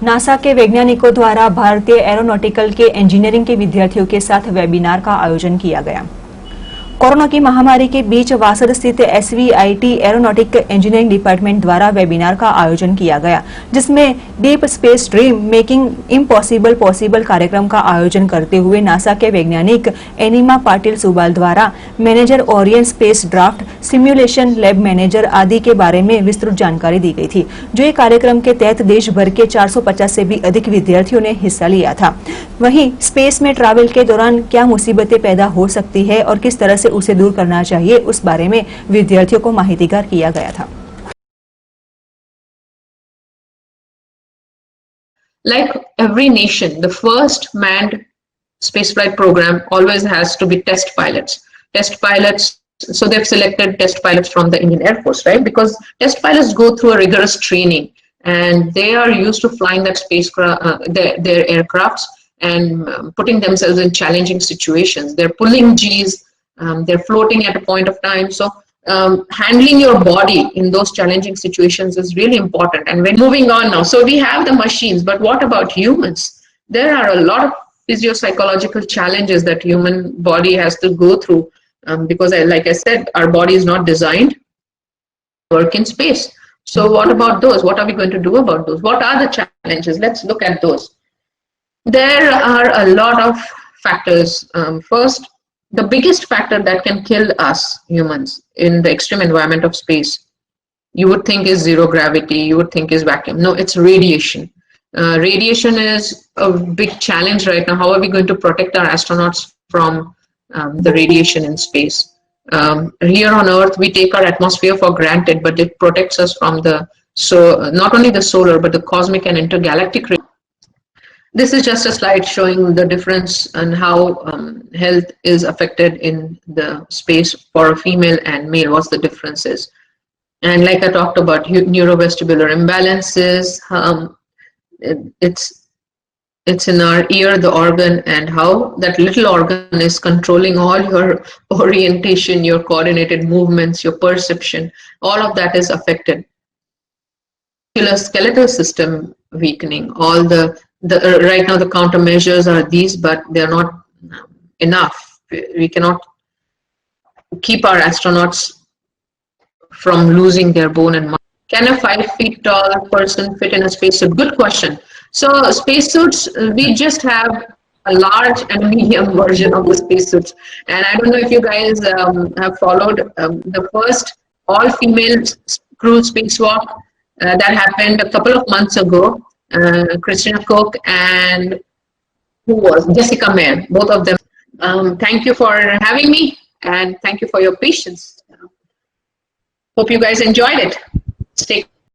NASA के वैज्ञानिकों द्वारा भारतीय एरोनॉटिकल के इंजीनियरिंग के विद्यार्थियों के साथ वेबिनार का आयोजन किया गया। कोरोना की महामारी के बीच वासद स्थित SVIT एरोनॉटिक इंजीनियरिंग डिपार्टमेंट द्वारा वेबिनार का आयोजन किया गया, जिसमें deep space dream making impossible possible कार्यक्रम का आयोजन करते हुए नासा के वैज्ञानिक एनिमा पाटिल सुबाल द्वारा manager Orion space draft simulation lab manager आदि के बारे में विस्तृत जानकारी दी गई थी। जो ये कार्यक्रम के तहत देश भर के 450 से भी अधिक विद्यार्थियों ने हिस्सा लिया था। वहीं स्पेस में ट्रैवल के दौरान क्या मुसीबतें पैदा हो सकती है और किस तरह से उसे दूर करना चाहिए, उस बारे में विद्यार्थियों को माहितीगार किया गया था। Like every nation, the first manned spaceflight program always has to be test pilots. Test pilots, so they've selected test pilots from the Indian Air Force, right? Because test pilots go through a rigorous training and they are used to flying that spacecraft, their aircrafts and putting themselves in challenging situations. They're pulling Gs, they're floating at a point of time. So handling your body in those challenging situations is really important. And when moving on now, so we have the machines, but what about humans? There are a lot of physiopsychological challenges that human body has to go through because like I said, our body is not designed to work in space. So what about those? What are we going to do about those? What are the challenges? Let's look at those. There are a lot of factors. First, the biggest factor that can kill us humans in the extreme environment of space, you would think is zero gravity, you would think is vacuum. No, it's radiation. Radiation is a big challenge right now. How are we going to protect our astronauts from the radiation in space? Here on Earth, we take our atmosphere for granted, but it protects us from not only the solar, but the cosmic and intergalactic radiation. This is just a slide showing the difference and how health is affected in the space for a female and male, what the difference is. And like I talked about neurovestibular imbalances, it's in our ear, the organ, and how that little organ is controlling all your orientation, your coordinated movements, your perception, all of that is affected. Skeletal system weakening, all right now the countermeasures are these, but they're not enough. We cannot keep our astronauts from losing their bone and muscle. Can a 5 feet tall person fit in a spacesuit? Good question. So spacesuits, we just have a large and medium version of the spacesuits. And I don't know if you guys have followed the first all-female crew spacewalk that happened a couple of months ago. Christina Koch and who was Jessica Meir, both of them. Thank you for having me and thank you for your patience. Hope you guys enjoyed it. Stay